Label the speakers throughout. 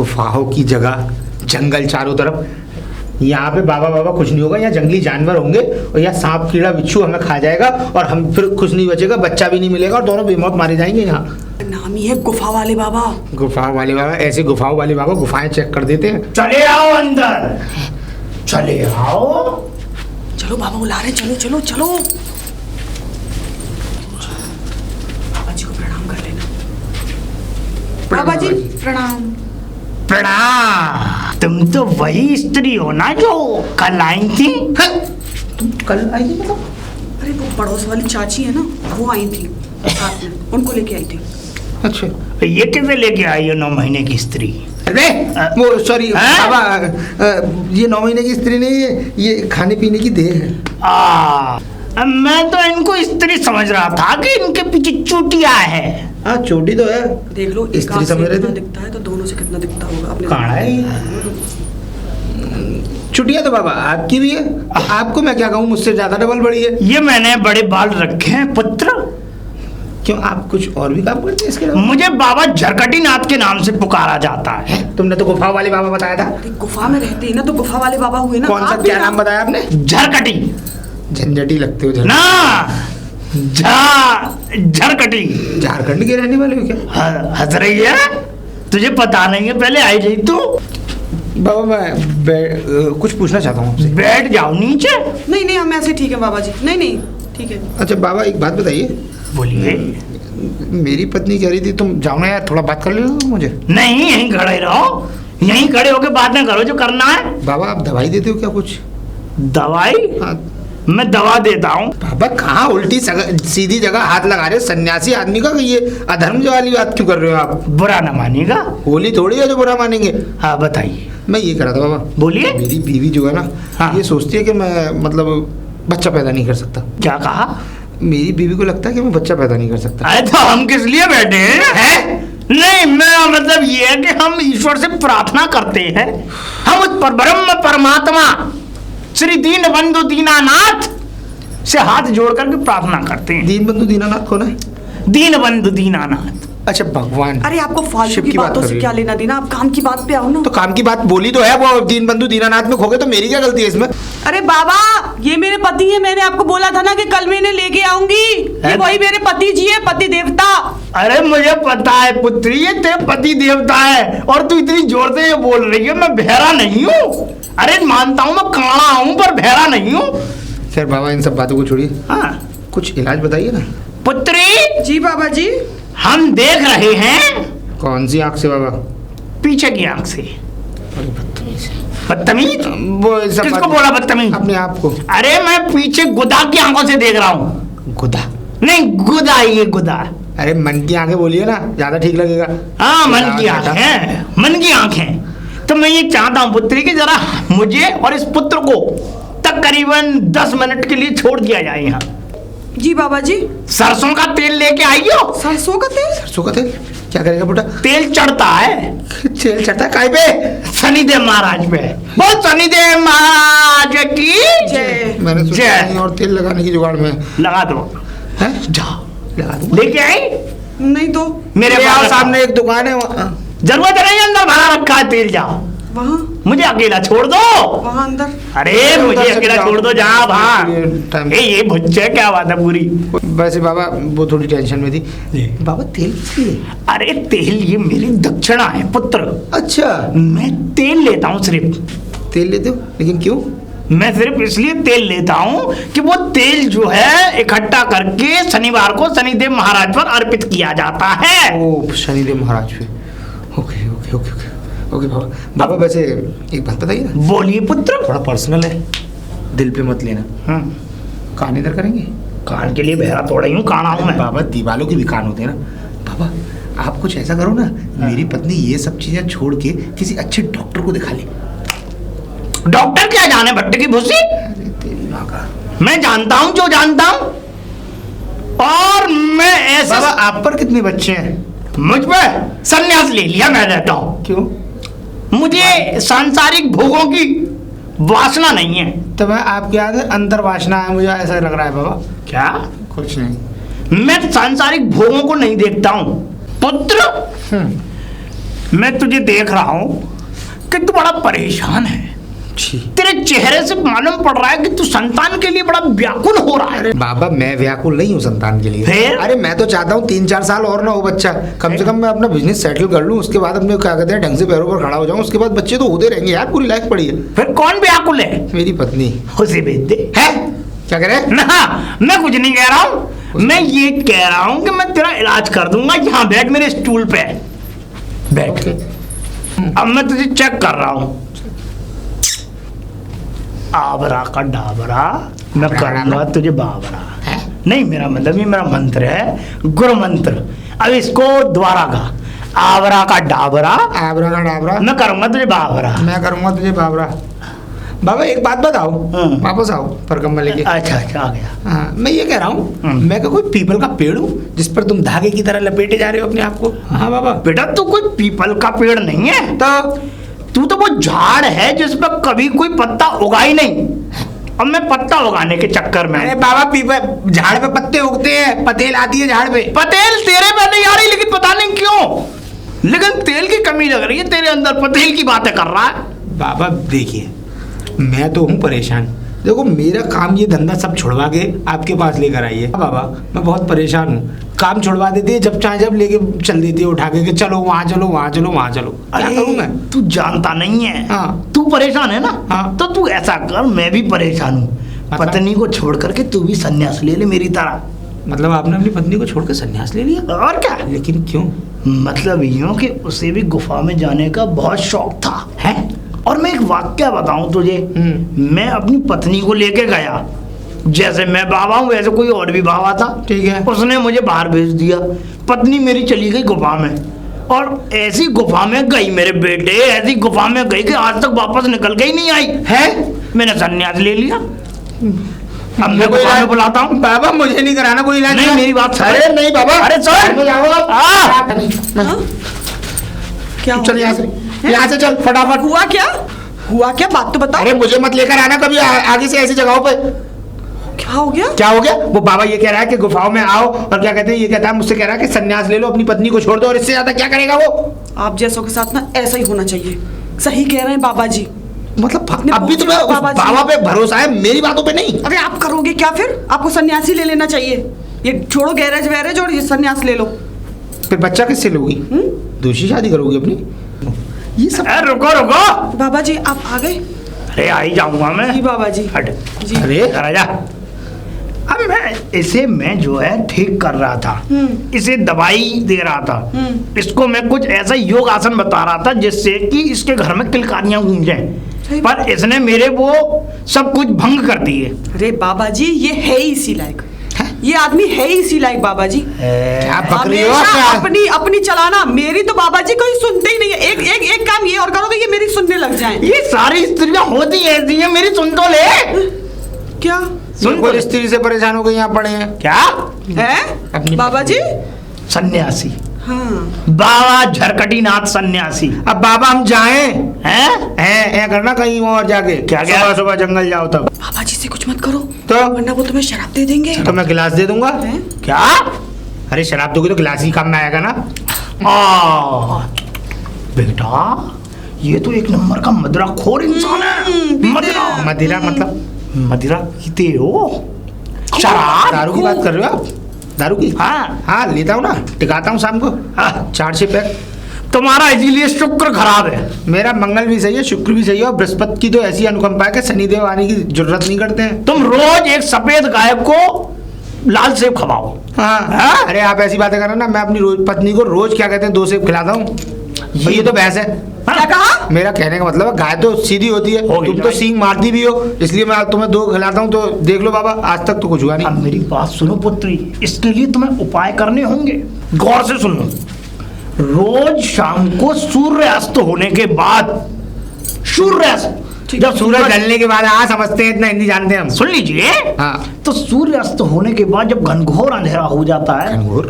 Speaker 1: गुफाओं की जगह, जंगल चारों तरफ, यहाँ पे बाबा बाबा कुछ नहीं होगा, यहाँ जंगली जानवर होंगे और यहाँ सांप कीड़ा बिच्छू हमें खा जाएगा और हम फिर कुछ नहीं बचेगा, बच्चा भी नहीं मिलेगा और दोनों बेमौत मारे जाएंगे। यहाँ
Speaker 2: नाम ही है गुफा वाले बाबा।
Speaker 1: गुफाओं वाले बाबा, ऐसे गुफाओं वाले बाबा गुफाएं चेक कर देते हैं।
Speaker 3: चले आओ अंदर, चले आओ।
Speaker 2: चलो बाबा बुला रहे, चलो चलो चलो। बाबा जी को प्रणाम कर लेना। बाबा जी प्रणाम।
Speaker 3: प्रणाम। तुम तो वही स्त्री हो ना जो कल आई थी?
Speaker 1: तुम कल आई थी मतलब?
Speaker 2: अरे वो पड़ोस वाली चाची है ना, वो आई थी साथ में, उनको लेके आई थी।
Speaker 1: अच्छा,
Speaker 3: ये कैसे लेके आई हो 9 महीने की स्त्री?
Speaker 1: अरे वो सॉरी बाबा, ये 9 महीने की स्त्री नहीं है, ये खाने पीने की देह है।
Speaker 3: मैं तो इनको स्त्री समझ रहा था कि इनके पीछे चूटिया है।
Speaker 1: हाँ चोटी तो है,
Speaker 2: देख लो
Speaker 1: स्त्री समझ रहे थे।
Speaker 2: दिखता है तो दोनों से कितना दिखता होगा आपने।
Speaker 1: कहाँ है चुटिया? तो बाबा आपकी भी है, तो आपको मैं क्या कहूँ, मुझसे ज्यादा डबल बड़ी है।
Speaker 3: ये मैंने बड़े बाल रखे हैं पुत्र।
Speaker 1: क्यों, आप कुछ और भी काम करते हैं इसके अलावा?
Speaker 3: मुझे बाबा झरकटी नाथ के नाम से पुकारा जाता है।
Speaker 1: तुमने तो गुफा वाले बाबा बताया था।
Speaker 2: गुफा में रहते हैं ना, तो गुफा वाले बाबा हुए ना।
Speaker 1: कौन सा, क्या नाम बताया आपने?
Speaker 3: झरकटी।
Speaker 1: झंझटी लगते हो
Speaker 3: ना, झरकटी।
Speaker 1: झारखंड के रहने वाले हो क्या?
Speaker 3: हंस रही है, तुझे पता नहीं है, पहले आई रही तू।
Speaker 1: बाबा मैं कुछ पूछना चाहता हूँ आपसे।
Speaker 3: बैठ जाओ नीचे।
Speaker 2: नहीं नहीं, हम ऐसे ठीक है बाबा जी। नहीं नहीं ठीक है।
Speaker 1: अच्छा बाबा एक बात बताइए।
Speaker 3: बोलिए।
Speaker 1: मेरी पत्नी कह रही थी तुम जाओ ना यार, थोड़ा बात कर लो मुझे।
Speaker 3: नहीं, यहीं खड़े रहो, यहीं खड़े होके बात ना करो जो करना है।
Speaker 1: बाबा आप दवाई देते हो क्या कुछ?
Speaker 3: दवाई?
Speaker 1: हाँ।
Speaker 3: मैं दवा देता हूँ।
Speaker 1: बाबा कहाँ उल्टी सीधी जगह हाथ लगा रहे हो, सन्यासी आदमी का ये अधर्म वाली बात क्यों कर रहे हो आप?
Speaker 3: बुरा ना मानिएगा।
Speaker 1: होली थोड़ी है जो बुरा मानेंगे।
Speaker 3: हाँ बताइए।
Speaker 1: मैं ये कह रहा था बाबा,
Speaker 3: बोलिए।
Speaker 1: मेरी बीवी जो है ना,
Speaker 3: हाँ।
Speaker 1: ये सोचती है कि मैं मतलब बच्चा पैदा नहीं कर सकता।
Speaker 3: क्या कहा?
Speaker 1: मेरी बीवी को लगता है कि मैं बच्चा पैदा नहीं कर सकता।
Speaker 3: अरे तो हम किस लिए बैठे हैं? नहीं, मैं मतलब ये है कि हम ईश्वर से प्रार्थना करते हैं। हम उस ब्रह्म परमात्मा श्री दीन बंधु दीनानाथ से हाथ जोड़ करके प्रार्थना करते हैं।
Speaker 1: दीन बंधु दीनानाथ कौन है?
Speaker 3: दीन बंधु दीनानाथ।
Speaker 1: अच्छा भगवान।
Speaker 2: अरे आपको फालतू
Speaker 1: शिव
Speaker 2: की
Speaker 1: की बात
Speaker 2: बातों
Speaker 1: कर
Speaker 2: से
Speaker 1: रही
Speaker 2: क्या
Speaker 1: हो।
Speaker 2: लेना देना, आप काम की बात पे आओ ना।
Speaker 1: तो काम की बात बोली तो है, वो दीन बंधु दीनानाथ में खो गए तो मेरी क्या गलती है इसमें?
Speaker 2: अरे बाबा ये मेरे पति है, मैंने आपको बोला था ना कि कल मैं इन्हें लेके आऊंगी। ये वही मेरे पति जी है, पति देवता।
Speaker 3: अरे मुझे पता है पुत्री, ये तेरे पति देवता है और तू इतनी जोर से ये बोल रही है। मैं बहरा नहीं हूँ। अरे मानता हूँ मैं काड़ा हूँ पर बहरा नहीं हूँ।
Speaker 1: खैर बाबा इन सब बातों को छोड़िए,
Speaker 3: हाँ
Speaker 1: कुछ इलाज बताइए ना।
Speaker 3: पुत्री
Speaker 2: जी बाबा जी।
Speaker 3: हम देख रहे हैं।
Speaker 1: कौन सी आंख से बाबा?
Speaker 3: पीछे की आंख से। बदतमीज।
Speaker 1: वो सब
Speaker 3: किसको
Speaker 1: बात-
Speaker 3: बोला बदतमीज?
Speaker 1: अपने आप को।
Speaker 3: अरे मैं पीछे गुदा की आंखों से देख रहा हूँ।
Speaker 1: गुदा?
Speaker 3: नहीं गुदा, ये गुदा।
Speaker 1: अरे मन की आंखें बोलिए ना, ज्यादा ठीक लगेगा।
Speaker 3: हाँ मन की आंखें, मन की आंखें। तो मैं ये चाहता हूँ पुत्री कि जरा मुझे और इस पुत्र को तकरीबन 10 मिनट के लिए छोड़ दिया जाए यहाँ।
Speaker 2: जी बाबा जी।
Speaker 3: सरसों का तेल लेके आइयो।
Speaker 2: सरसों का तेल?
Speaker 1: सरसों का तेल क्या करेगा बेटा?
Speaker 3: तेल चढ़ता है।
Speaker 1: तेल चढ़ता है काय पे?
Speaker 3: शनिदेव महाराज पे। बोल शनिदेव महाराज की
Speaker 2: जय।
Speaker 1: मैंने सोचा
Speaker 3: जय।
Speaker 1: कहीं और तेल लगाने की जुगाड़ में
Speaker 3: लगा दो।
Speaker 1: है।
Speaker 3: जाओ
Speaker 1: लगा दूं।
Speaker 3: लेके आई।
Speaker 2: नहीं तो
Speaker 3: मेरे
Speaker 1: यहाँ
Speaker 3: पास
Speaker 1: सामने एक दुकान है वहाँ।
Speaker 3: जरूरत नहीं, अंदर भरा रखा है तेल। जाओ,
Speaker 2: वहाँ
Speaker 3: मुझे अकेला छोड़ दो।
Speaker 2: वहाँ अंदर।
Speaker 3: अरे मुझे अकेला छोड़ दो, जा वहाँ।
Speaker 1: टाइम-
Speaker 3: ये भुच्चे क्या बात है पूरी।
Speaker 1: वैसे बाबा वो थोड़ी टेंशन में थी। बाबा तेल किसकी है?
Speaker 3: अरे तेल ये मेरी दक्षिणा है पुत्र।
Speaker 1: अच्छा
Speaker 3: मैं तेल लेता हूँ सिर्फ।
Speaker 1: तेल लेते हो, लेकिन क्यों?
Speaker 3: मैं सिर्फ इसलिए तेल लेता हूँ कि वो तेल जो है इकट्ठा करके शनिवार को शनिदेव महाराज पर अर्पित किया जाता है।
Speaker 1: ओ शनिदेव महाराज पे। Okay okay okay okay okay बाबा। बाबा वैसे एक बात बताइए ना,
Speaker 3: बोलिए पुत्र।
Speaker 1: थोड़ा पर्सनल है, दिल पे मत लेना। कान इधर करेंगे?
Speaker 3: कान के लिए बहरा थोड़ा ही हूँ, काना हूँ मैं।
Speaker 1: बाबा दीवालों के भी कान होते हैं ना। बाबा आप कुछ ऐसा करो ना, मेरी पत्नी ये सब चीजें छोड़ के किसी अच्छे डॉक्टर को दिखा ले।
Speaker 3: डॉक्टर क्या जाने भट्टे की भूसी?
Speaker 1: अरे तेरी माँ का।
Speaker 3: मैं जानता हूँ जो जानता हूँ। और मैं ऐसा
Speaker 1: बाबा आप पर कितने बच्चे हैं?
Speaker 3: मुझ पर संन्यास ले लिया मैं रहता हूँ।
Speaker 1: क्यों?
Speaker 3: मुझे सांसारिक भोगों की वासना नहीं है।
Speaker 1: तो मैं आपके आगे अंतर वासना है, मुझे ऐसा लग रहा है बाबा।
Speaker 3: क्या?
Speaker 1: कुछ नहीं।
Speaker 3: मैं सांसारिक भोगों को नहीं देखता हूँ पुत्र। मैं तुझे देख रहा हूं कि तू बड़ा परेशान है। तेरे चेहरे से मालूम पड़ रहा है कि तू संतान के लिए बड़ा व्याकुल हो रहा है।
Speaker 1: बाबा मैं व्याकुल नहीं हूँ संतान के लिए।
Speaker 3: फिर?
Speaker 1: अरे मैं तो चाहता हूँ 3-4 साल और ना हो बच्चा, कम से कम मैं अपना बिजनेस सेटल कर लूँ, उसके बाद अपने क्या कहते हैं ढंग से पैरों पर खड़ा हो जाऊँ, उसके बाद बच्चे तो होते रहेंगे यार, पूरी लाइफ पड़ी है।
Speaker 3: फिर कौन व्याकुल है?
Speaker 1: मेरी पत्नी।
Speaker 3: उसे भेज दे।
Speaker 1: है क्या कह रहे हैं?
Speaker 3: ना मैं कुछ नहीं कह रहा हूँ, मैं ये कह रहा हूँ कि मैं तेरा इलाज कर दूंगा। यहाँ बैठ मेरे स्टूल पे बैठ। अब मैं तुझे चेक कर रहा हूँ। आबरा का डाबरा मैं करूंगा तुझे बाबरा। नहीं मेरा मतलब ये मेरा मंत्र है, गुरु मंत्र। अब इसको दोबारा का आबरा का डाबरा,
Speaker 1: आबरा का डाबरा
Speaker 3: मैं करूंगा तुझे बाबरा।
Speaker 1: मैं करूंगा तुझे बाबरा। बाबा एक बात बताओ, वापस आओ परकम्मा लेके।
Speaker 3: अच्छा अच्छा आ गया।
Speaker 1: हाँ मैं ये कह रहा हूँ, मैं क्या कोई पीपल का पेड़ हूँ जिस पर तुम धागे की तरह लपेटे जा रहे हो अपने आप को? हाँ बाबा।
Speaker 3: बेटा तू कोई पीपल का पेड़ नहीं है,
Speaker 1: तो
Speaker 3: तू तो वो झाड़ है जिस पर कभी कोई पत्ता उगा ही नहीं। अब मैं पत्ता उगाने के चक्कर में।
Speaker 1: अरे बाबा पीपल झाड़ पे पत्ते उगते हैं, पतेल आती है झाड़ पे।
Speaker 3: पतेल तेरे पे नहीं आ रही, लेकिन पता नहीं क्यों, लेकिन तेल की कमी लग रही है तेरे अंदर। पतेल की बातें कर रहा है।
Speaker 1: बाबा देखिए मैं तो हूँ परेशान, देखो मेरा काम ये धंधा सब छुड़वा के आपके पास लेकर आइए। बाबा मैं बहुत परेशान हूँ, काम छुड़वा देती है जब चाहे जब लेके चल देती है उठा के कि चलो वहाँ चलो वहाँ चलो वहाँ चलो। क्या करूँ मैं?
Speaker 3: तू जानता नहीं है।
Speaker 1: हाँ।
Speaker 3: तू परेशान है ना?
Speaker 1: हाँ।
Speaker 3: तो तू ऐसा कर, मैं भी परेशान हूँ।
Speaker 1: मतलब?
Speaker 3: पत्नी को छोड़ करके तू भी संन्यास ले ले मेरी तरह।
Speaker 1: मतलब आपने अपनी पत्नी को छोड़कर संन्यास ले लिया?
Speaker 3: और क्या?
Speaker 1: लेकिन क्यों?
Speaker 3: मतलब यूं कि उसे भी गुफा में जाने का बहुत शौक था है। और मैं एक वाक्य बताऊं तुझे, मैं अपनी पत्नी को लेके गया, जैसे मैं बाबा हूं वैसे कोई और भी बाबा था।
Speaker 1: ठीक है।
Speaker 3: उसने मुझे बाहर भेज दिया, पत्नी मेरी चली गई गुफा में। और ऐसी गुफा में गई मेरे बेटे, ऐसी गुफा में गई कि आज तक वापस निकल के ही नहीं आई है। मैंने संन्यास ले लिया। अब मैं गुफा में बुलाता हूँ।
Speaker 1: बाबा मुझे नहीं कराना कोई इलाज।
Speaker 3: नहीं मेरी बात सुन।
Speaker 1: अरे नहीं बाबा।
Speaker 3: अरे सुन।
Speaker 2: क्या
Speaker 1: चल यहाँ से चल फटाफट।
Speaker 2: हुआ क्या? हुआ क्या? बात तो बताओ।
Speaker 1: अरे मुझे मत लेकर आना कभी आगे से ऐसी जगहों पे।
Speaker 2: क्या हो गया?
Speaker 1: क्या हो गया? वो बाबा ये कह रहा है कि गुफाओं में आओ, और क्या कहते हैं ये कहता है मुझसे कह रहा है कि संन्यास ले लो, अपनी पत्नी को छोड़ दो, और इससे ज्यादा क्या करेगा वो?
Speaker 2: आप जैसों के साथ ना ऐसा ही होना चाहिए। सही कह रहे हैं बाबा जी।
Speaker 1: मतलब
Speaker 2: अपने
Speaker 1: अब भी तुम्हें उस
Speaker 2: बाबा जी-
Speaker 1: बाबा पे भरोसा है, मेरी बातों पे नहीं?
Speaker 2: अरे आप करोगे क्या फिर? आपको सन्यासी ले लेना चाहिए। ये छोड़ो गैरेज वैरेज और ये सन्यास ले लो।
Speaker 1: फिर बच्चा किससे लोगी? दूसरी शादी करोगी अपनी? ये सब।
Speaker 3: रुको रुको।
Speaker 2: बाबा जी आप आ गए?
Speaker 3: अरे आ ही जाऊंगा मैं।
Speaker 2: जी बाबा जी।
Speaker 3: हट।
Speaker 2: जी।
Speaker 1: अरे
Speaker 3: राजा, अब मैं जो है ठीक कर रहा था, इसे दवाई दे रहा था, इसको मैं कुछ ऐसा योग आसन बता रहा था जिससे कि इसके घर में किलकारियां गूंज जाएं, पर इसने मेरे वो सब कुछ भंग कर दिए।
Speaker 2: अरे बाबा जी ये है ही इसी लायक, ये आदमी है ही इसी लायक बाबा जी।
Speaker 1: क्या बकरी हो
Speaker 2: हमेशा
Speaker 1: क्या?
Speaker 2: अपनी अपनी चलाना, मेरी तो बाबा जी कोई सुनते ही नहीं है। एक एक एक काम ये और करोगे ये मेरी सुनने लग जाएं।
Speaker 3: ये सारी स्त्रियां होती ऐसी हैं, मेरी सुन तो ले।
Speaker 2: क्या
Speaker 1: सुन कोई स्त्री से परेशान हो गए यहाँ पड़े हैं
Speaker 3: क्या
Speaker 2: है
Speaker 1: अपनी
Speaker 2: बाबा जी?
Speaker 3: सन्यासी,
Speaker 2: हाँ
Speaker 3: बाबा झरकटीनाथ सन्यासी।
Speaker 1: अब बाबा हम जाएं
Speaker 3: हैं?
Speaker 1: करना कहीं और जाके?
Speaker 3: क्या?
Speaker 1: सुबह सुबह जंगल जाओ तब
Speaker 2: बाबा जी से कुछ मत करो
Speaker 1: तो
Speaker 2: वरना वो तुम्हें शराब दे देंगे।
Speaker 1: तो मैं गिलास दे दूंगा।
Speaker 2: हैं?
Speaker 3: क्या?
Speaker 1: अरे शराब दोगे तो गिलास ही काम में आएगा ना।
Speaker 3: बेटा ये तो एक नंबर का मदिरा खोर इंसान है। मदिरा
Speaker 1: मदिरा मतलब?
Speaker 3: मदिरा पीते हो? शराब?
Speaker 1: दारू की बात कर रहे हो आप? दारू की?
Speaker 3: हाँ
Speaker 1: हाँ लेता हूँ ना, टिकाता हूँ शाम को 4-6 पैक।
Speaker 3: तुम्हारा इसीलिए शुक्र खराब है।
Speaker 1: मेरा मंगल भी सही है, शुक्र भी सही है, और बृहस्पति की तो ऐसी अनुकंपा है कि शनिदेव आने की जरूरत नहीं करते हैं।
Speaker 3: तुम रोज एक सफेद गाय को लाल सेब खवाओ।
Speaker 1: हाँ अरे आप ऐसी बातें करो ना, मैं अपनी पत्नी को रोज क्या कहते हैं 2 सेब खिलाता हूँ। ये तो बहस है।
Speaker 2: क्या कहा?
Speaker 1: मेरा कहने का मतलब है गाय तो सीधी होती है,
Speaker 3: होगी
Speaker 1: तुम तो
Speaker 3: भाई।
Speaker 1: सींग मारती भी हो, इसलिए मैं तुम्हें 2 खिलाता हूँ। तो देख लो बाबा आज तक तो कुछ हुआ
Speaker 3: अब
Speaker 1: नहीं।
Speaker 3: मेरी बात सुनो पुत्री, इसके लिए तुम्हें उपाय करने होंगे। गौर से सुनो, रोज शाम को सूर्यास्त होने के बाद, सूर्यास्त
Speaker 1: जब सूरज ढलने के बाद, हाँ समझते हैं, इतना हिंदी जानते हैं हम।
Speaker 3: सुन लीजिए।
Speaker 1: हाँ
Speaker 3: तो सूर्यास्त होने के बाद जब घनघोर अंधेरा हो जाता है,
Speaker 1: घनघोर?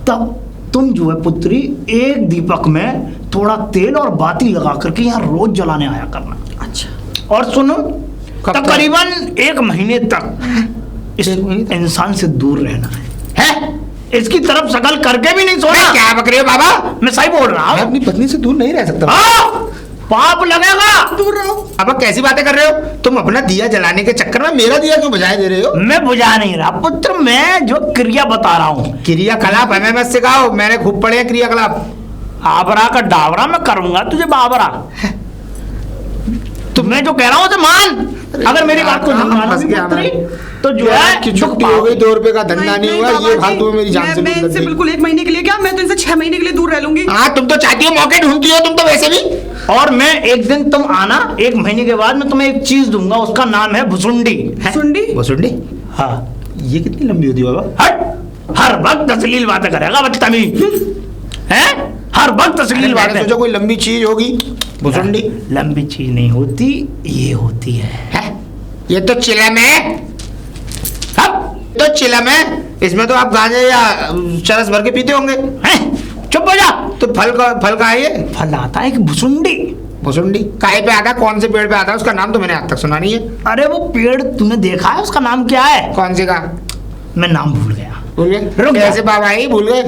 Speaker 3: तब तुम जो है पुत्री एक दीपक में थोड़ा तेल और बाती लगा करके यहाँ रोज जलाने आया करना।
Speaker 2: अच्छा
Speaker 3: और सुनो,
Speaker 1: कब तक?
Speaker 3: तकरीबन 1 महीने तक इस इंसान से दूर रहना है। इसकी तरफ शकल करके भी नहीं सोना।
Speaker 1: क्या बक रहे हो बाबा?
Speaker 3: मैं सही बोल रहा
Speaker 1: मैं
Speaker 3: हूँ।
Speaker 1: अपनी पत्नी से दूर नहीं रह सकता।
Speaker 3: हाँ, पाप लगेगा।
Speaker 2: दूर रहो।
Speaker 1: अब कैसी बातें कर रहे हो तुम? अपना दिया जलाने के चक्कर में मेरा दिया क्यों बुझाए दे रहे हो?
Speaker 3: मैं बुझा नहीं रहा पुत्र, मैं जो क्रिया बता रहा हूँ।
Speaker 1: क्रियाकलाप हमें मत सिखाओ, मैंने खूब पढ़े हैं क्रियाकलाप।
Speaker 3: आबरा का डावरा मैं करूंगा तुझे बाबरा। तो मैं जो कह रहा हूँ उसे मान। अगर मेरी बात को नहीं
Speaker 1: फंस
Speaker 3: मानोगी
Speaker 1: गया
Speaker 3: पुत्री,
Speaker 1: मैं।
Speaker 3: तो जो है
Speaker 1: की
Speaker 3: दुख
Speaker 1: छुट्टी हो गई, 2 रुपए का धंधा नहीं हुआ,
Speaker 2: बाबा
Speaker 1: ये
Speaker 2: जी,
Speaker 1: फालतू में मेरी जान से
Speaker 2: मैं
Speaker 1: लग
Speaker 2: इनसे
Speaker 1: गई।
Speaker 2: बिल्कुल 1 महीने के लिए क्या, मैं तो इनसे 6 महीने के लिए दूर रह लूंगी।
Speaker 1: हाँ तुम तो चाहती हो, मौके ढूंढती हो तुम तो वैसे भी।
Speaker 3: और मैं एक दिन तुम आना, 1 महीने के बाद मैं तुम्हें एक चीज दूंगा, उसका नाम है भुसुंडी।
Speaker 2: सुंडी।
Speaker 1: वो सुननी
Speaker 3: हाँ,
Speaker 1: ये कितनी लंबी होती है बाबा?
Speaker 3: हट, हर वक्त अश्लील बातें करेगा बदतमीज है। हर वक्त अश्लील
Speaker 1: मैंने
Speaker 3: बातें।
Speaker 1: सोचा कोई लंबी चीज होगी। भुसुंडी
Speaker 3: लंबी चीज नहीं होती, ये होती है।
Speaker 1: ये तो चिलम है। तो चिलम है, इसमें तो आप गांजे या चरस भर के पीते होंगे।
Speaker 3: हैं? चुप हो जा।
Speaker 1: तो फल का है ये?
Speaker 3: फल आता है कि भुसुंडी।
Speaker 1: भुसुंडी काहे पे आता है? कौन से पेड़ पे आता है? उसका नाम तो मैंने आज तक सुना नहीं है।
Speaker 3: अरे वो पेड़ तूने देखा है, उसका नाम क्या है?
Speaker 1: कौन से का?
Speaker 3: मैं नाम भूल गया।
Speaker 1: भूल
Speaker 3: रुक
Speaker 1: गए?
Speaker 3: जा।
Speaker 1: कैसे बाबा ही भूल गए?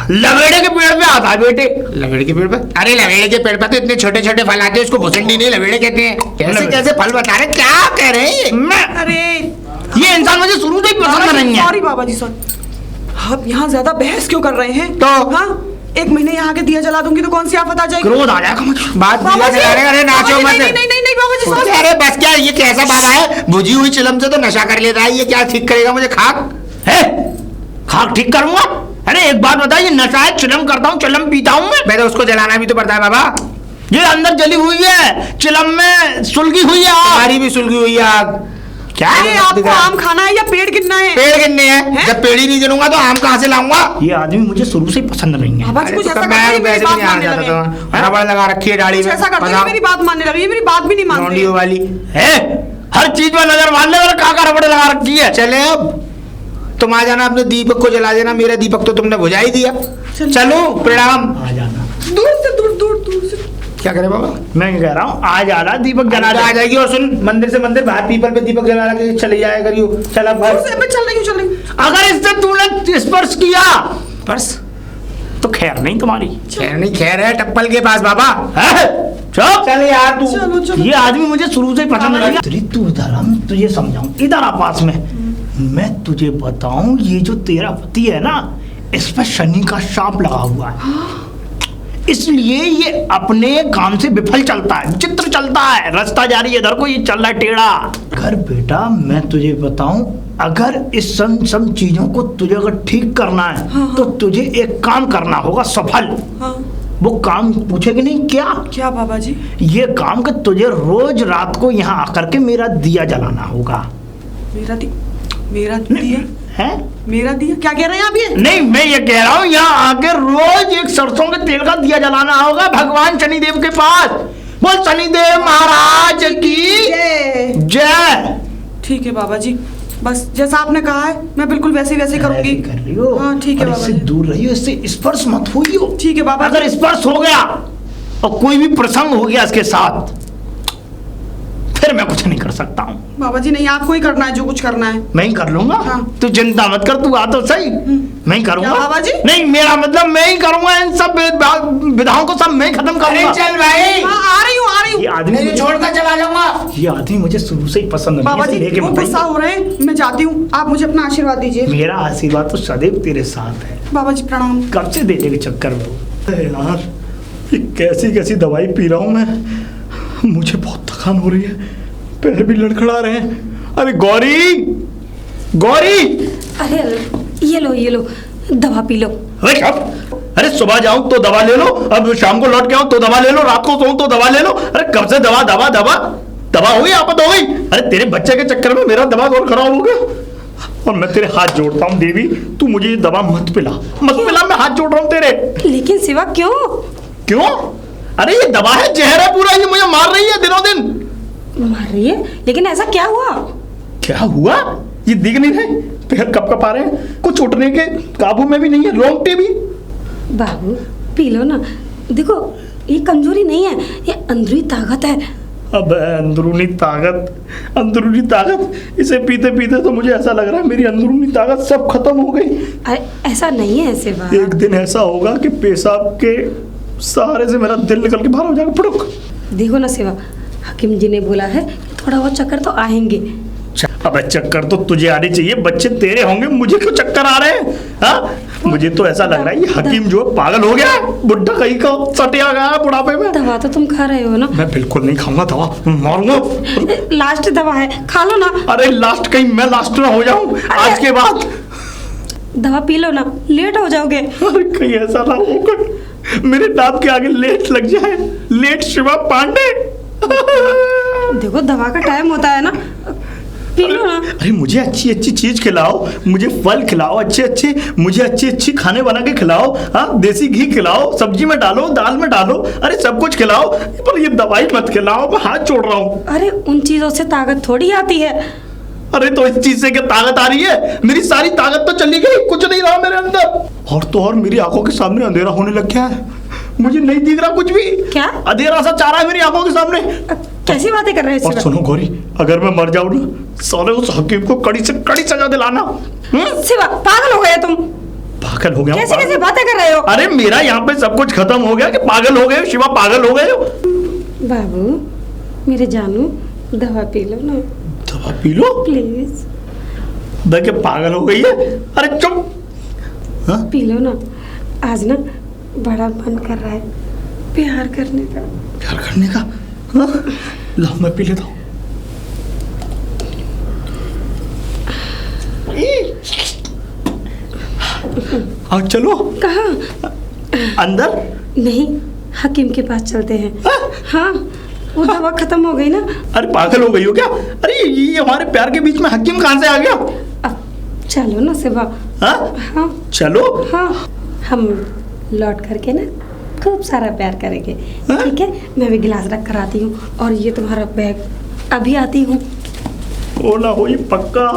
Speaker 3: लवेड़े के पेड़ पे आता है बेटे।
Speaker 1: लवेड़े के पेड़ पे? अरे लवेड़े के पेड़ पे तो इतने छोटे छोटे फल आते हैं, उसको भुसुंडी नहीं लवेड़े कहते हैं। कैसे
Speaker 3: लवेड़े।
Speaker 1: कैसे फल बता रहे हैं? क्या कह रहे हैं ये?
Speaker 3: मैं
Speaker 2: अरे
Speaker 3: ये इंसान मुझे शुरू से ही पसंद नहीं है।
Speaker 2: सॉरी बाबा जी, सॉरी। आप यहाँ ज्यादा बहस क्यों कर रहे हैं?
Speaker 1: तो?
Speaker 2: हाँ, 1 महीने यहाँ के दिया जला दूंगी तो कौन सी आफत आ जाएगी?
Speaker 3: क्रोध आ जाएगा मुझे।
Speaker 1: बात
Speaker 2: बाबा
Speaker 1: दिया
Speaker 2: जी,
Speaker 1: जला रहे हैं, अरे नाचो
Speaker 2: बाबा जी,
Speaker 1: मत।
Speaker 2: नहीं बाबा जी, समझ-
Speaker 1: अरे बस क्या ये कैसा बाबा है? बुझी हुई चिलम से तो नशा कर लेता है, ये क्या ठीक करेगा मुझे? खाक
Speaker 3: है, खाक ठीक करूंगा। अरे एक बात बता, ये नशा है, चिलम करता हूँ, चिलम पीता हूँ मैं।
Speaker 1: तो उसको जलाना भी तो पड़ता है बाबा।
Speaker 3: ये अंदर जली हुई है, चिलम में सुलगी हुई है आग।
Speaker 1: हमारी भी सुलगी हुई है आग। क्या
Speaker 2: अरे
Speaker 1: है?
Speaker 2: आपको आम खाना है या पेड़ गिनना है?
Speaker 1: पेड़ गिनने हैं।
Speaker 2: हैं?
Speaker 1: जब पेड़ ही नहीं गिनूंगा तो आम कहाँ से लाऊंगा?
Speaker 3: ये आदमी मुझे शुरू से ही पसंद नहीं है।
Speaker 2: बाबा जी कुछ
Speaker 1: तो
Speaker 2: ऐसा
Speaker 1: कब
Speaker 2: करते
Speaker 1: मैं
Speaker 2: हैं, मेरी
Speaker 1: वैसे भी
Speaker 2: बात
Speaker 1: नहीं आ
Speaker 2: मानने
Speaker 1: जाता
Speaker 2: लगे।
Speaker 1: तो रबड़ लगा रखी है दाढ़ी
Speaker 2: कुछ
Speaker 1: में।
Speaker 2: ऐसा करते हैं कि मेरी बात मानने लगी, ये मेरी बात भी नहीं मानते।
Speaker 1: लौंडियों वाली
Speaker 3: है, हर चीज में नजर मार ले, काका रबड़ लगा रखी है।
Speaker 1: चले अब तुम आ जाना, अपने दीपक को जला देना। मेरा दीपक तो तुमने बुझा ही दिया। चलो प्रणाम।
Speaker 3: आ जाना।
Speaker 2: दूर से दूर से।
Speaker 1: क्या करे बाबा?
Speaker 3: मैं कह रहा हूँ आ जाना, दीपक जला
Speaker 1: आ जाएगी। और सुन, मंदिर से मंदिर, बाहर पीपल पे दीपक जला के चले जाया करियो। चल अब
Speaker 2: दूर से मैं चल रही हूँ।
Speaker 3: अगर इससे तूने स्पर्श किया
Speaker 1: बस
Speaker 3: तो खैर नहीं तुम्हारी।
Speaker 1: खैर नहीं, खैर है टप्पल के पास बाबा।
Speaker 3: है? चुप।
Speaker 1: चल यार तू।
Speaker 2: चलो
Speaker 3: ये आदमी मुझे शुरू से ही पसंद नहीं है। तू इधर आ, मैं तुझे समझाऊं। इधर आ पास में, मैं तुझे बताऊं, ये जो तेरा पति है ना, इस पर शनि का शाप लगा हुआ है, इसलिए ये अपने काम से विफल चलता है, चित्र चलता है, रास्ता जारी है, इधर को ये चल रहा है टेढ़ा। अगर बेटा मैं तुझे बताऊं, अगर इस सब चीजों को तुझे अगर ठीक करना है, तो तुझे एक काम करना होगा सफल।
Speaker 2: हाँ।
Speaker 3: वो काम पूछेगी नहीं क्या?
Speaker 2: क्या बाबा जी?
Speaker 3: ये काम कि तुझे रोज रात को यहाँ आकर के मेरा दिया जलाना होगा।
Speaker 2: मेरा दिया?
Speaker 3: है?
Speaker 2: मेरा दिया? क्या कह रहे हैं आप ये?
Speaker 3: नहीं, मैं ये कह रहा हूँ यहाँ आके रोज एक सरसों के तेल का दिया जलाना होगा भगवान शनिदेव के पास। बोल शनिदेव महाराज की
Speaker 2: जय।
Speaker 3: जय।
Speaker 2: ठीक है बाबा जी, बस जैसा आपने कहा है मैं बिल्कुल वैसे ही करूंगी।
Speaker 3: ऐसे कर रही हो?
Speaker 2: हाँ ठीक है
Speaker 3: और
Speaker 2: बाबा
Speaker 3: इससे
Speaker 2: जी।
Speaker 3: दूर रहियो, इससे स्पर्श मत होइयो।
Speaker 2: ठीक है बाबा जी।
Speaker 3: अगर स्पर्श हो गया और कोई भी प्रसंग हो गया इसके साथ, फिर मैं कुछ नहीं कर सकता हूँ।
Speaker 2: बाबा जी नहीं, आपको ही करना है जो कुछ करना है।
Speaker 3: मैं ही कर लूंगा।
Speaker 2: हाँ।
Speaker 3: तू चिंता मत कर, तू आ तो सही, मैं ही करूंगा।
Speaker 2: क्या बाबा जी?
Speaker 3: नहीं, मेरा मतलब मैं ही करूंगा, इन सब विधाओं को सब मैं ही खत्म करूंगा।
Speaker 1: चल भाई,
Speaker 2: हाँ आ रही हूँ।
Speaker 3: ये आदमी
Speaker 1: नहीं छोड़कर चला जाऊंगा।
Speaker 3: ये आदमी मुझे शुरू से ही पसंद नहीं
Speaker 2: बाबा
Speaker 3: है,
Speaker 2: जी
Speaker 3: इसे लेके
Speaker 2: वो
Speaker 3: मत
Speaker 2: गुस्सा
Speaker 3: आइए।
Speaker 2: हो रहे हैं, मैं जाती हूँ, आप मुझे अपना आशीर्वाद दीजिए।
Speaker 3: मेरा आशीर्वाद तो सदैव तेरे साथ है।
Speaker 2: बाबा जी प्रणाम।
Speaker 3: कब से देने के चक्कर में हो? अरे यार, ये कैसी कैसी दवाई पी रहा हूँ मैं, मुझे बहुत थकान हो रही है, पैर भी लड़खड़ा रहे हैं। अरे गौरी, गौरी!
Speaker 4: अरे ये लो दवा पी लो।
Speaker 3: अरे कब? अरे सुबह जाऊं तो दवा ले लो, अब शाम को लौट के आऊं तो दवा ले लो, रात को सोऊं तो दवा ले लो। अरे कब से दवा दवा दवा दवा हुई, आफत हो गई। अरे तेरे बच्चे के चक्कर में मेरा दिमाग और खराब हो गया। और मैं तेरे हाथ जोड़ता हूँ देवी, तू मुझे ये दवा मत पिला, मैं हाथ जोड़ रहा हूँ तेरे।
Speaker 4: लेकिन सिवा क्यों?
Speaker 3: क्यों? अरे ये दवा है, जहर है पूरा, ये मुझे मार रही है दिनों दिन।
Speaker 4: मार रही है? लेकिन ऐसा क्या हुआ?
Speaker 3: क्या हुआ? ये दिख नहीं रहे, पैर कप आ रहे हैं, कुछ उठने के काबू में भी नहीं है, रोंगटे भी।
Speaker 4: बाबू पी लो ना, देखो ये कमजोरी नहीं है, ये अंदरूनी ताकत है।
Speaker 3: अब अंदरूनी ताकत इसे पीते पीते तो मुझे ऐसा लग रहा है मेरी अंदरूनी ताकत सब खत्म हो गई।
Speaker 4: अरे ऐसा नहीं है सेवा।
Speaker 3: एक दिन ऐसा होगा कि पेशाब के सहारे से मेरा दिल निकल के बाहर हो जाएगा, फुड़ुक।
Speaker 4: देखो ना सेवा, हकीम जी ने बोला है थोड़ा बहुत चक्कर तो आएंगे।
Speaker 3: अबे चक्कर तो तुझे आने चाहिए, बच्चे तेरे होंगे, मुझे क्यों चक्कर आ रहे हैं? हाँ, मुझे तो ऐसा लग रहा है ये हकीम जो है पागल हो गया, बुढ़ा कहीं का सटिया गया है बुढ़ापे में।
Speaker 4: दवा तो तुम खा रहे हो ना?
Speaker 3: मैं बिल्कुल नहीं खाऊंगा दवा, मारूंगा।
Speaker 4: लास्ट दवा है, खा लो ना।
Speaker 3: अरे लास्ट कहीं मैं लास्ट ना हो जाऊं आज के बाद।
Speaker 4: दवा पी लो ना, लेट हो जाओगे।
Speaker 3: अरे कहीं ऐसा ना हो मेरे दांत के आगे लेट लग जाए, लेट शिवा पांडे।
Speaker 4: देखो दवा का टाइम होता है ना, पी लो ना।
Speaker 3: अरे मुझे अच्छी अच्छी चीज खिलाओ, मुझे फल खिलाओ अच्छे अच्छे, मुझे अच्छी अच्छी खाने बना के खिलाओ। हाँ, देसी घी खिलाओ, सब्जी में डालो, दाल में डालो, अरे सब कुछ खिलाओ, पर ये दवाई मत खिलाओ, मैं हाथ छोड़ रहा हूँ।
Speaker 4: अरे उन चीजों से ताकत थोड़ी आती है।
Speaker 3: अरे तो इस चीज से क्या ताकत आ रही है? मेरी सारी ताकत तो चली गई, कुछ नहीं रहा मेरे अंदर। और तो और मेरी आंखों के सामने अंधेरा होने लग गया है, मुझे नहीं दिख रहा कुछ भी।
Speaker 4: क्या?
Speaker 3: अंधेरा सा चाह रहा है मेरी आंखों के सामने।
Speaker 4: कैसी बातें कर रहे हो?
Speaker 3: और सुनो गौरी, अगर मैं मर जाऊं ना, साले उस हकीम को कड़ी से कड़ी सजा दिलाना।
Speaker 4: शिवा, पागल हो गए तुम?
Speaker 3: पागल हो गया?
Speaker 4: कैसे कैसे बातें कर रहे हो?
Speaker 3: अरे मेरा यहाँ पे सब कुछ खत्म हो गया कि पागल हो गए? शिवा पागल हो गए?
Speaker 4: बाबू मेरे जानू, दवा पी लो ना।
Speaker 3: दवा पी लो
Speaker 4: प्लीज।
Speaker 3: देखे पागल हो गई है। अरे चुप। हाँ?
Speaker 4: पी लो ना, आज ना बड़ा मन कर रहा है प्यार करने का।
Speaker 3: प्यार करने का? हाँ? लो मैं पी लेता हूँ। आओ चलो।
Speaker 4: कहाँ?
Speaker 3: अंदर?
Speaker 4: नहीं, हकीम के पास चलते हैं। हाँ, वो दवा खत्म हो गई ना।
Speaker 3: अरे पागल हो गई हो क्या? अरे ये हमारे प्यार के बीच में हकीम कहाँ से आ गया?
Speaker 4: अब चलो ना शिवा।
Speaker 3: हाँ?
Speaker 4: हाँ
Speaker 3: चलो।
Speaker 4: हाँ, हम लौट करके ना खूब सारा प्यार करेंगे।
Speaker 3: हाँ?
Speaker 4: ठीक है, मैं भी गिलास रख कर आती हूँ और ये तुम्हारा बैग अभी आती हूँ।
Speaker 3: वो ना हो ये पक्का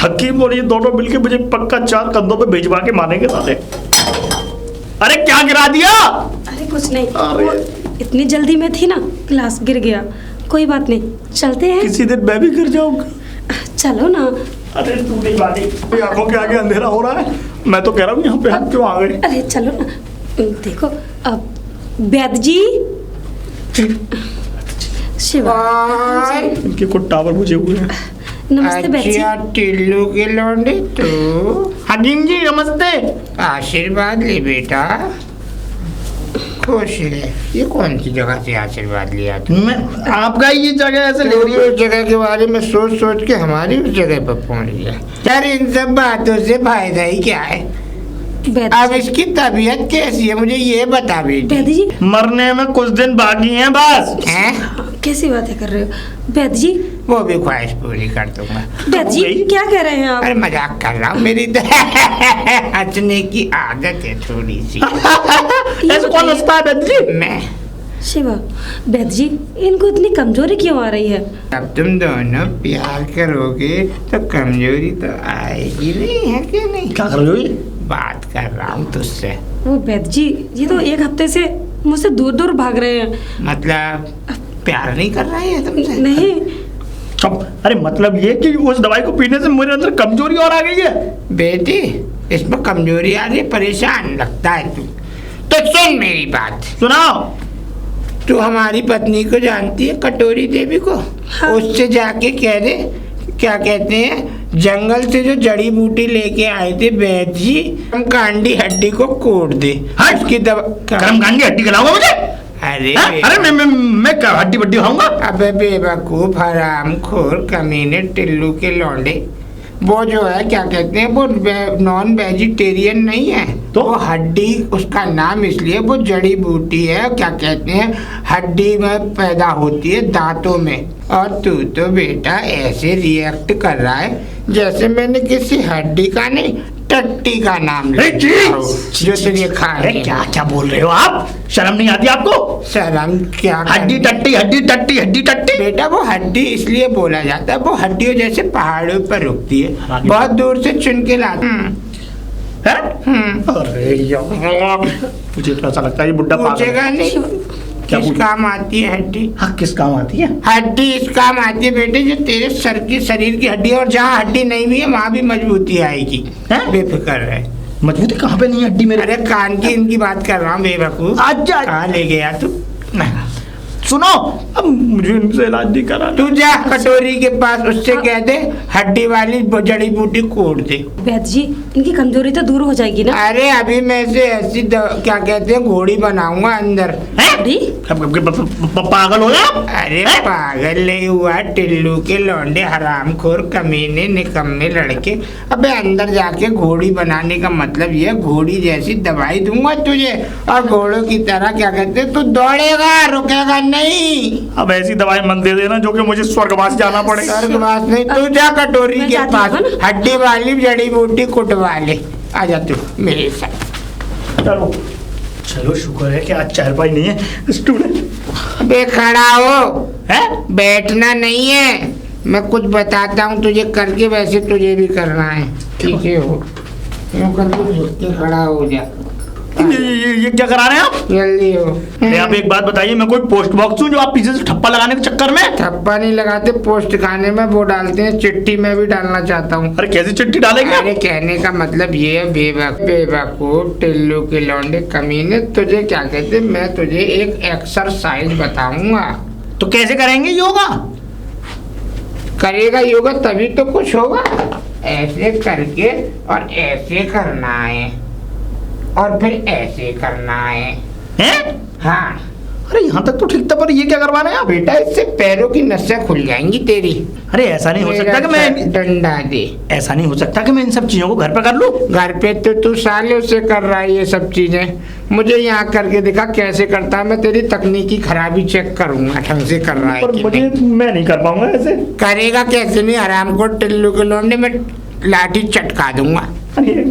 Speaker 3: हकीम और ये दोनों मिलके मुझे पक्का 4 कंधों पे भिजवा के मारेंगे साले। अरे क्या गिरा दिया?
Speaker 4: अरे कुछ नहीं,
Speaker 3: अरे।
Speaker 4: वो इतनी जल्दी में थी ना, गिलास गिर गया। कोई बात नहीं, चलते हैं।
Speaker 3: किसी दिन मैं भी गिर जाऊंगा।
Speaker 4: चलो ना।
Speaker 3: अरे तू नहीं मानी, मेरी आंखों के आगे अंधेरा हो रहा है। मैं तो कह रहा हूँ यहाँ पे हम क्यों आ गए?
Speaker 4: अरे चलो ना। देखो अब वैद्य जी, शिवा,
Speaker 3: इनके को टावर बुझे हुए हैं।
Speaker 4: नमस्ते वैद्य जी।
Speaker 1: अच्छा टिल्लू के लौंडे तो
Speaker 3: हकीम जी नमस्ते।
Speaker 1: आशीर्वाद ले बेटा, खुश रहे। ये कौन सी जगह से आशीर्वाद लिया तुम?
Speaker 3: मैं आपका ये जगह ऐसे ले
Speaker 1: तेरी उस जगह के बारे में सोच सोच के हमारी उस जगह पर पहुंच गया। यार इन सब बातों से फायदा ही क्या है?
Speaker 4: वैद्य
Speaker 1: अब इसकी तबीयत कैसी है मुझे ये बता बेटी।
Speaker 4: वैद्य जी,
Speaker 3: मरने में कुछ दिन बाकी हैं बस।
Speaker 1: हैं?
Speaker 4: कैसी बातें कर रहे हो वैद्य जी?
Speaker 1: वो भी ख्वाहिश पूरी कर दूंगा।
Speaker 4: वैद्य जी क्या कह रहे हैं आप?
Speaker 1: अरे मजाक कर रहा हूँ, मेरी तो हंसने की आदत है थोड़ी सी।
Speaker 3: ऐसे कौन हंसता है वैद्य जी?
Speaker 1: मैं।
Speaker 4: शिवा, वैद्य जी इनको इतनी कमजोरी क्यों आ रही है?
Speaker 1: अब तुम दोनों प्यार करोगे तो कमजोरी तो आएगी नहीं, है कि नहीं?
Speaker 3: क्या कर रहे हो ये?
Speaker 1: बात कर रहा हूँ तुझसे।
Speaker 4: वो वैद्य जी, ये तो एक हफ्ते से मुझसे दूर दूर भाग रहे हैं।
Speaker 1: मतलब प्यार नहीं कर रहे हैं तुमसे?
Speaker 4: नहीं।
Speaker 3: चुप। अरे मतलब ये कि उस दवाई को पीने से मेरे अंदर कमजोरी और आ गई है।
Speaker 1: बेटी इसमें कमजोरी आ रही है, परेशान लगता है तू। तो सुन मेरी बात।
Speaker 3: सुनाओ।
Speaker 1: तू हमारी पत्नी को जानती है, कटोरी देवी को?
Speaker 4: हाँ।
Speaker 1: उससे जाके कह दे, क्या कहते हैं, जंगल से जो जड़ी बूटी लेके आए थे वैद्य जी, हम कांडी हड्डी को कोट दे।
Speaker 3: हाँ?
Speaker 1: उसकी दवा
Speaker 3: कर्मकांडी हड्डी खिलाओगे मुझे?
Speaker 1: अरे
Speaker 3: हाँ? अरे मैं क्या हड्डी बड्डी खाऊंगा?
Speaker 1: अबे बेवकूफ हरामखोर कमीने टिल्लू के लौंडे, वो जो है क्या कहते हैं, वो नॉन वेजिटेरियन नहीं है।
Speaker 3: तो
Speaker 1: वो हड्डी उसका नाम इसलिए, वो जड़ी बूटी है, क्या कहते हैं, हड्डी में पैदा होती है दांतों में। और तू तो बेटा ऐसे रिएक्ट कर रहा है जैसे मैंने किसी हड्डी का नहीं, टट्टी का नाम लिया हो, जो तुझे खाने।
Speaker 3: क्या क्या बोल रहे हो आप? शर्म नहीं आती आपको?
Speaker 1: शर्म क्या?
Speaker 3: हड्डी टट्टी हड्डी टट्टी हड्डी टट्टी।
Speaker 1: बेटा वो हड्डी इसलिए बोला जाता है, वो हड्डियों जैसे पहाड़ों पर रुकती है, बहुत दूर से चुन के लाते हैं।
Speaker 3: अरे यार मुझे तो ऐसा लगता है ये बुड्ढा पागल
Speaker 1: पूछेगा
Speaker 3: है।
Speaker 1: नहीं।
Speaker 3: क्या
Speaker 1: किस
Speaker 3: पूछ-
Speaker 1: काम आती है हड्डी?
Speaker 3: हाँ किस काम आती है?
Speaker 1: हड्डी इस काम आती है बेटे, जो तेरे सर की शरीर की हड्डी है, और जहाँ हड्डी नहीं भी है वहाँ भी मजबूती आएगी।
Speaker 3: हैं?
Speaker 1: बेफिक्र रहे।
Speaker 3: मजबूती कहाँ पे नहीं है हड्डी मेरे?
Speaker 1: अरे कान की इनकी बात कर रहा हूँ बेवकूफ।
Speaker 3: अच्छा
Speaker 1: कहाँ ले गया तू?
Speaker 3: सुनो, अब मुझे इनसे इलाज नहीं करा।
Speaker 1: तू जा कटोरी के पास, उससे कह दे हड्डी वाली जड़ी बूटी कोट दे।
Speaker 4: वैद्य जी, इनकी कमजोरी तो दूर हो जाएगी ना?
Speaker 1: अरे अभी मैं से ऐसी क्या कहते हैं घोड़ी बनाऊंगा अंदर।
Speaker 4: अरे
Speaker 3: पागल हो गया?
Speaker 1: अरे पागल नहीं हुआ, टिल्लू के लौंडे हरामखोर कमीने निकम्मे लड़के। अबे अंदर जाके घोड़ी बनाने का मतलब ये, घोड़ी जैसी दवाई दूंगा तुझे, और घोड़ों की तरह क्या कहते हैं, तू दौड़ेगा रुकेगा नहीं।
Speaker 3: अब ऐसी दवाई मत दे देना जो कि मुझे स्वर्गवास जाना पड़े।
Speaker 1: स्वर्गवास नहीं, तू जा कटोरी
Speaker 4: मैं
Speaker 1: के
Speaker 4: जाती
Speaker 1: पास,
Speaker 4: हूँ ना।
Speaker 1: हड्डी वाली जड़ी बूटी कुटवा ले। आजा तू मेरे साथ।
Speaker 3: चलो चलो, शुक्र है कि आज चारपाई नहीं है, स्टूल है।
Speaker 1: बे खड़ा हो,
Speaker 3: हैं?
Speaker 1: बैठना नहीं है। मैं कुछ बताता हूँ तुझे करके, वैसे तुझे भी करना है। ठीक है हो, यूं करके झुक के खड़ा हो जा।
Speaker 3: ये क्या करा रहे हैं आप?
Speaker 1: जल्दी हो।
Speaker 3: अरे आप एक बात बताइए, मैं कोई पोस्ट बॉक्स हूँ जो आप पीछे से ठप्पा लगाने के चक्कर में?
Speaker 1: थप्पा नहीं लगाते, पोस्ट खाने में वो डालते हैं, चिट्ठी में भी डालना चाहता हूँ।
Speaker 3: अरे कैसी चिट्ठी डालेंगे?
Speaker 1: अरे कहने का मतलब ये है बेवकूफ टिल्लू के लौंडे कमीने, तुझे क्या कहते, मैं तुझे एक एक्सरसाइज बताऊंगा।
Speaker 3: तो कैसे करेंगे योगा?
Speaker 1: करेगा योगा तभी तो कुछ होगा। ऐसे करके और ऐसे करना है, और फिर ऐसे करना है।
Speaker 3: हैं?
Speaker 1: हाँ
Speaker 3: अरे यहाँ तक तो ठीक था, पर ये क्या करवा रहे हैं आप?
Speaker 1: बेटा, इससे पैरों की नसें खुल जाएंगी तेरी।
Speaker 3: अरे ऐसा नहीं हो सकता कि मैं
Speaker 1: डंडा दे।
Speaker 3: ऐसा नहीं हो सकता कि मैं इन सब चीजों को घर पे कर लूं।
Speaker 1: घर पे तो तू सालों से कर रहा है ये सब चीजें, मुझे यहाँ करके दिखा कैसे करता है। मैं तेरी तकनीकी खराबी चेक करूंगा, ढंग से कर रहा है
Speaker 3: पर
Speaker 1: कि
Speaker 3: मुझे
Speaker 1: नहीं।
Speaker 3: मैं नहीं कर पाऊंगा ऐसे।
Speaker 1: करेगा कैसे नहीं, आराम को टिल्लू के लौंडे में लाठी चटका दूंगा।
Speaker 3: अरे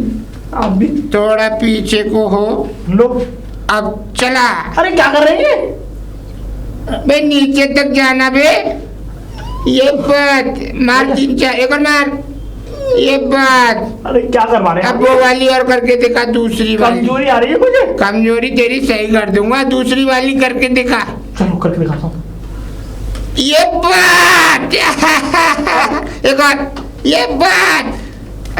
Speaker 3: आप भी
Speaker 1: थोड़ा पीछे को हो,
Speaker 3: लोग।
Speaker 1: अब चला।
Speaker 3: अरे क्या कर रहे हैं?
Speaker 1: बे नीचे तक जाना बे, ये बात मार, 3-4 एक और मार, ये बात।
Speaker 3: अरे क्या करवा रहे हैं
Speaker 1: अब वो वाली और करके दिखा, दूसरी वाली।
Speaker 3: कमजोरी आ रही है मुझे।
Speaker 1: कमजोरी तेरी सही कर दूंगा, दूसरी वाली करके दिखा।
Speaker 3: चलो करके दिखाता हूँ।
Speaker 1: ये बात एक और, ये बात।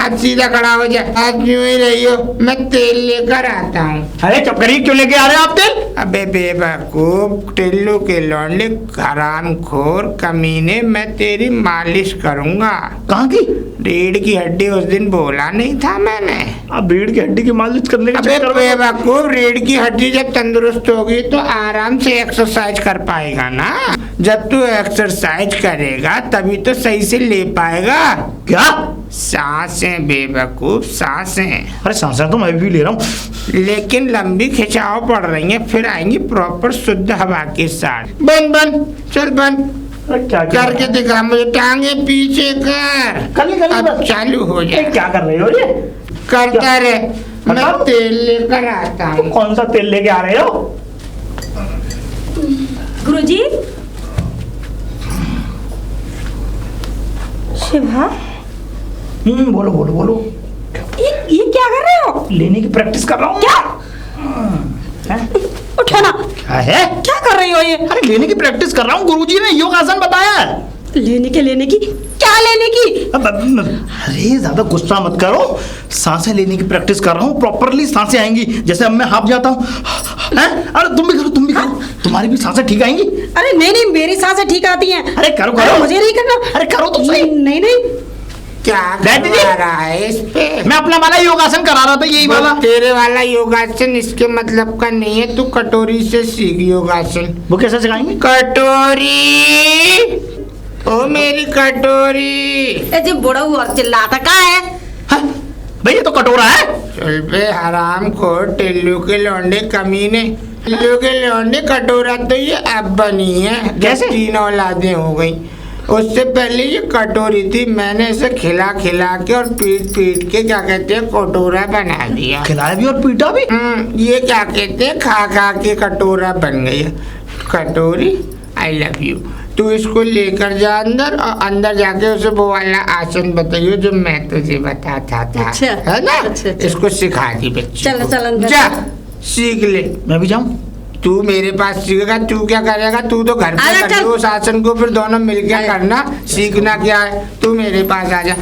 Speaker 1: अब सीधा खड़ा हो जा, आज यूं ही रही हो, मैं तेल लेकर आता हूँ।
Speaker 3: अरे चुप करिए, क्यों लेके आ रहे हैं आप तेल?
Speaker 1: अबे बेवकूफ टिल्लू के लौंडे हरामखोर कमीने, मैं तेरी मालिश करूंगा।
Speaker 3: कहाँ की?
Speaker 1: रीढ़ की हड्डी उस दिन बोला नहीं था मैंने?
Speaker 3: आप रीढ़ की हड्डी की मालिश करने के
Speaker 1: अबे
Speaker 3: चक्कर में
Speaker 1: बेवकूफ, रीढ़ की हड्डी जब तंदुरुस्त होगी तो आराम से एक्सरसाइज कर पाएगा ना। जब तू एक्सरसाइज करेगा तभी तो सही से ले पाएगा।
Speaker 3: क्या?
Speaker 1: सांसें बेवकूफ, सांसें।
Speaker 3: अरे सांसें तो मैं भी ले रहा हूँ,
Speaker 1: लेकिन लंबी खिंचाव पड़ रही है, फिर आएंगी प्रॉपर शुद्ध हवा के साथ। बन बन चल बन
Speaker 3: अरे क्या
Speaker 1: करके दिखा मुझे, टांगे पीछे कर। अब चालू हो जाए।
Speaker 3: क्या कर रहे हो ये?
Speaker 1: करता रहे, मैं तेल लेकर आता हूँ।
Speaker 3: कौन सा तेल लेके आ रहे हो?
Speaker 4: गुरुजी, शिवा,
Speaker 3: बोलो बोलो बोलो।
Speaker 4: ये क्या कर रहे हो?
Speaker 3: लेने की प्रैक्टिस कर रहा हूँ।
Speaker 4: क्या? उठो ना।
Speaker 3: क्या है?
Speaker 4: क्या कर रही हो ये?
Speaker 3: अरे लेने की प्रैक्टिस कर रहा हूँ, गुरुजी ने योगासन बताया है।
Speaker 4: लेने की क्या लेने की?
Speaker 3: अरे ज्यादा गुस्सा मत करो, सांसें लेने की प्रैक्टिस कर रहा हूँ, प्रॉपरली सांसें आएंगी। जैसे अब मैं हाफ जाता हूँ, अरे तुम भी करो, तुम्हारी भी सांसें ठीक आएंगी।
Speaker 4: अरे नहीं, मेरी सांसें ठीक आती हैं।
Speaker 3: अरे करो
Speaker 4: मुझे नहीं करना।
Speaker 3: अरे करो तो सही।
Speaker 4: नहीं।
Speaker 1: क्या करा रहा है इस पे?
Speaker 3: मैं अपना वाला योगासन करा रहा था, यही वाला।
Speaker 1: तेरे वाला योगासन इसके मतलब का नहीं है, तू कटोरी से सीख योगासन।
Speaker 3: वो कैसे सिखाएंगे?
Speaker 1: कटोरी, ओ मेरी कटोरी।
Speaker 4: जी बड़ा हुआ चिल्लाता का है?
Speaker 3: भाई ये तो कटोरा है।
Speaker 1: चल पे हराम खोर टिल्लू के लौंडे कमीने, टिल्लू के लौंडे। कटोरा तो ये अब बनी है,
Speaker 3: कैसे?
Speaker 1: 3 औलादें हो गई। उससे पहले ये कटोरी थी, मैंने इसे खिला के और पीट के क्या कहते हैं कटोरा बना दिया।
Speaker 3: खिलाया भी और पीटा भी।
Speaker 1: ये क्या कहते हैं खा के कटोरा बन गई है। कटोरी आई लव यू। तू इसको लेकर जा अंदर, और अंदर जाके उसे वो वाला आसन बताइयो जो मैं तुझे बताता था।
Speaker 4: अच्छा,
Speaker 1: है ना?
Speaker 4: अच्छा।
Speaker 1: इसको सिखा दी बच्ची
Speaker 4: चलो
Speaker 1: को।
Speaker 4: चल अंदर।
Speaker 1: जा सीख ले।
Speaker 3: मैं भी जाऊं? तू मेरे पास सीखेगा, तू क्या करेगा? तू तो घर पे
Speaker 4: आजा,
Speaker 3: कर
Speaker 4: चल।
Speaker 3: लो शासन को, फिर दोनों मिलकर करना। सीखना क्या है? तू मेरे पास आ जा।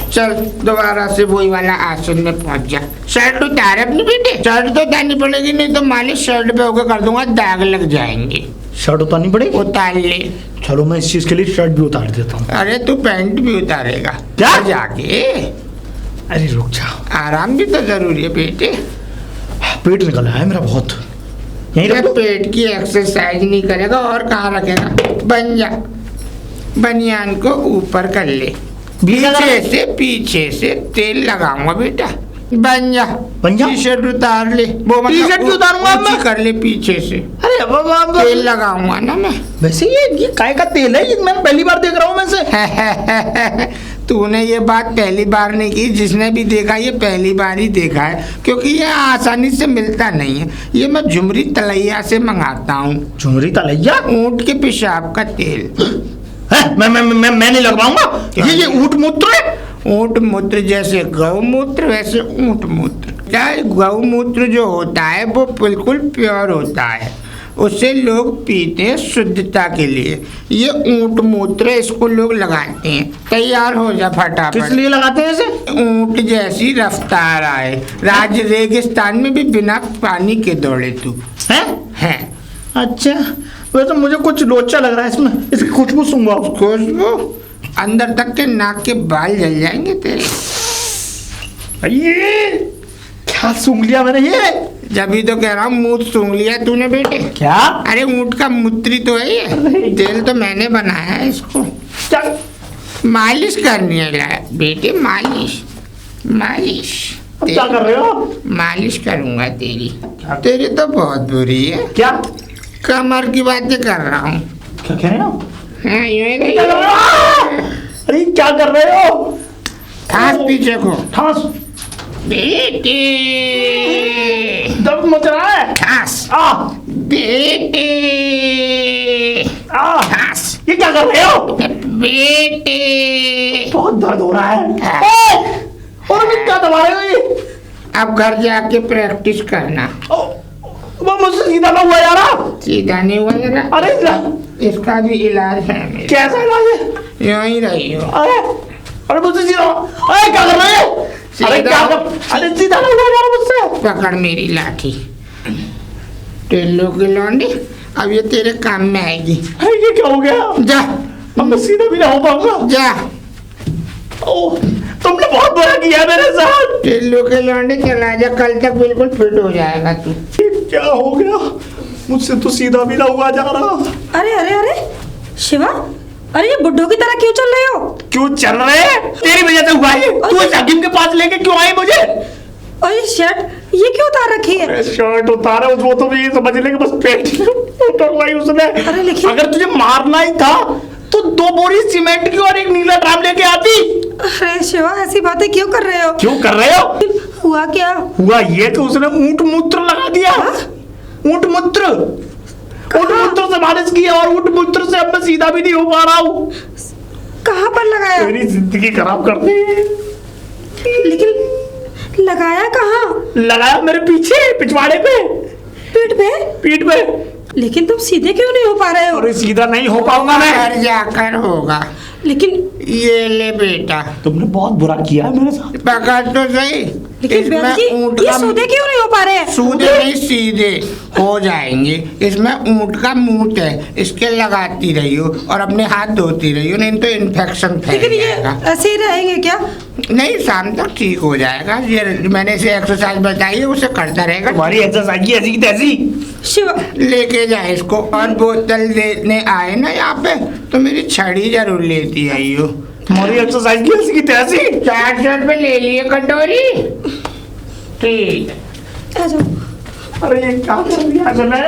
Speaker 3: चल दोबारा से वही वाला आसन में पहुंच जा। शर्ट उतार अपनी बेटे, शर्ट तो उतारनी पड़ेगी, नहीं तो मालिश शर्ट पे होकर कर दूंगा, दाग लग जाएंगे।
Speaker 1: शर्ट उतारनी पड़ेगी?
Speaker 3: उतार ले।
Speaker 1: चलो मैं इस चीज के लिए शर्ट भी उतार देता हूँ।
Speaker 3: अरे तू पैंट भी उतारेगा
Speaker 1: क्या?
Speaker 3: जाके
Speaker 1: अरे रुक जा,
Speaker 3: आराम भी तो जरूरी है बेटे।
Speaker 1: पेट निकल आया है मेरा बहुत। यहीं रख
Speaker 3: जब
Speaker 1: दो।
Speaker 3: पेट की एक्सरसाइज नहीं करेगा और कहाँ रखेगा? बन जा, बनियान को ऊपर कर ले, पीछे से तेल लगाऊंगा बेटा। बन जा,
Speaker 1: बन जा।
Speaker 3: टी शर्ट उतार ले, वो
Speaker 1: टी-शर्ट भी उतारूंगा अब
Speaker 3: ऊंची
Speaker 1: मैं?
Speaker 3: कर ले पीछे से,
Speaker 1: अरे अब
Speaker 3: तेल लगाऊंगा ना मैं।
Speaker 1: वैसे ये काय का तेल है? ये मैं पहली बार देख रहा हूँ मैं से।
Speaker 3: तूने ये बात पहली बार नहीं की, जिसने भी देखा ये पहली बार ही देखा है, क्योंकि ये आसानी से मिलता नहीं है। ये मैं झुमरी तलैया से मंगाता हूँ,
Speaker 1: झुमरी तलैया?
Speaker 3: ऊंट के पेशाब का तेल।
Speaker 1: मैं नहीं लगवाऊंगा। ये ऊंट मूत्र है।
Speaker 3: ऊंट मूत्र जैसे गौमूत्र वैसे ऊंट मूत्र। क्या गौमूत्र जो होता है वो बिल्कुल प्योर होता है, उसे लोग पीते हैं शुद्धता के लिए। ये ऊंट मूत्र इसको लोग लगाते हैं। तैयार हो जा
Speaker 1: किस
Speaker 3: फटाफट।
Speaker 1: लिए लगाते हैं इसे?
Speaker 3: ऊंट जैसी रफ्तार आए, राज रेगिस्तान में भी बिना पानी के दौड़े तू। है
Speaker 1: अच्छा, वैसे मुझे कुछ लोचा लग रहा है इसमें। इसकी खुशबू सूंघा।
Speaker 3: खुशबू अंदर तक के नाक के बाल जल जाएंगे तेरे।
Speaker 1: ये क्या सूंघ लिया मैंने ये?
Speaker 3: जब तो कह रहा हूँ मुंह सूंघ लिया तूने बेटे।
Speaker 1: क्या?
Speaker 3: अरे ऊंट का मूत्री तो है ये, तेल तो मैंने बनाया है इसको।
Speaker 1: क्या?
Speaker 3: मालिश करनी है लाया बेटे, मालिश मालिश।
Speaker 1: अब क्या कर रहे हो?
Speaker 3: मालिश करूंगा तेरी। तेरी तो बहुत बुरी है।
Speaker 1: क्या?
Speaker 3: कमर की बातें कर रहा हूँ।
Speaker 1: क्या कह रहे हो?
Speaker 3: हाँ, यूं ही
Speaker 1: क्या कर रहे हो? अरे क्या कर रहे हो?
Speaker 3: ठास पीछे को।
Speaker 1: ठास।
Speaker 3: बेटे
Speaker 1: दर्द मच रहा है।
Speaker 3: ठास बेटे ठास।
Speaker 1: ये क्या कर रहे हो?
Speaker 3: बेटे
Speaker 1: बहुत दर्द हो रहा है।
Speaker 3: हाँ।
Speaker 1: और अभी क्या दबा रहे हो ये?
Speaker 3: अब घर जाके प्रैक्टिस करना।
Speaker 1: वो मुझसे सीधा ना हुआ यार।
Speaker 3: सीधा नहीं हुआ जरा।
Speaker 1: अरे
Speaker 3: इसका भी इलाज है मेरे।
Speaker 1: कैसा इलाज है?
Speaker 3: यूं ही रही हो।
Speaker 1: अरे मुझसे सीधा। अरे क्या कर रहे हैं? अरे क्या कर? अरे सीधा ना हुआ यार मुझसे।
Speaker 3: पकड़ मेरी लाठी। टेल्लो की लौंडी, अब ये तेरे काम में आएगी।
Speaker 1: ये क्या हो गया?
Speaker 3: जा,
Speaker 1: अब मैं सीधा भी ना हो पाऊंगा।
Speaker 3: जा।
Speaker 1: ओह, तुमने बहुत बुरा किया मेरे साथ।
Speaker 3: टेल्लो के लौंडे चला जा, कल तक बिल्कुल फिट हो जाएगा तू।
Speaker 1: क्या हो गया? मुझसे तो सीधा भी ना हुआ जा रहा।
Speaker 4: अरे अरे अरे शिवा, अरे ये बुड्ढों की तरह क्यों चल रहे हो?
Speaker 1: क्यों चल रहे हैं? तेरी वजह से हुआ है। तू इस हकीम के पास लेके क्यों आई मुझे?
Speaker 4: और ये शर्ट ये क्यों उतार रखी है?
Speaker 1: शर्ट उतारा, वो तो ये समझ ले कि बस पेट उतार उसने।
Speaker 4: अरे लेकिन
Speaker 1: अगर तुझे मारना ही था तो 2 बोरी सीमेंट की और एक नीला ड्राम लेके आती।
Speaker 4: अरे शिवा, ऐसी बातें क्यों कर रहे हो?
Speaker 1: क्यों कर रहे हो?
Speaker 4: हुआ क्या?
Speaker 1: हुआ ये कि उसने ऊंट मूत्र लगा दिया। ऊंट मूत्र, ऊंट मूत्र से मालिश की और ऊंट मूत्र से अब मैं सीधा भी नहीं हो पा रहा हूँ।
Speaker 4: कहाँ पर लगाया?
Speaker 1: मेरी जिंदगी खराब कर दी।
Speaker 4: लेकिन लगाया कहाँ?
Speaker 1: लगाया मेरे पीछे, पिछवाड़े पे,
Speaker 4: पीठ पे।
Speaker 1: पीठ पे।
Speaker 4: लेकिन तुम सीधे क्यों नहीं हो पा रहे हो?
Speaker 1: अरे सीधा नहीं हो पाऊंगा मैं।
Speaker 3: घर जाकर होगा।
Speaker 4: लेकिन
Speaker 3: ये ले बेटा,
Speaker 1: तुमने बहुत बुरा किया है मेरे साथ।
Speaker 3: पकड़ तो सही।
Speaker 4: लेकिन बेटा जी, ये सीधे क्यों नहीं हो पा रहे हैं?
Speaker 3: सूधे नहीं सीधे हो जाएंगे। इसमें ऊंट का मूत है, इसके लगाती रही हो और अपने हाथ धोती रही हो, नहीं तो इन्फेक्शन फैल
Speaker 4: लेकिन ये
Speaker 3: जाएगा।
Speaker 4: ऐसे ही रहेंगे क्या?
Speaker 3: नहीं, शाम तक ठीक हो जाएगा। ये मैंने इसे एक्सरसाइज बताई है, उसे करता रहेगा।
Speaker 1: तुम्हारी एक्सरसाइज की ऐसी की तैसी।
Speaker 4: शिवा,
Speaker 3: लेके जाए इसको। और बोतल देने आए ना यहाँ पे तो मेरी छड़ी जरूर लेती आई हो।
Speaker 1: तुम्हारी एक्सरसाइज की ऐसी की तैसी।
Speaker 3: 400 रुपये ले लिए कटोरी। ठीक है।
Speaker 4: आ जाओ।
Speaker 1: अरे ये क्या कर दिया तूने?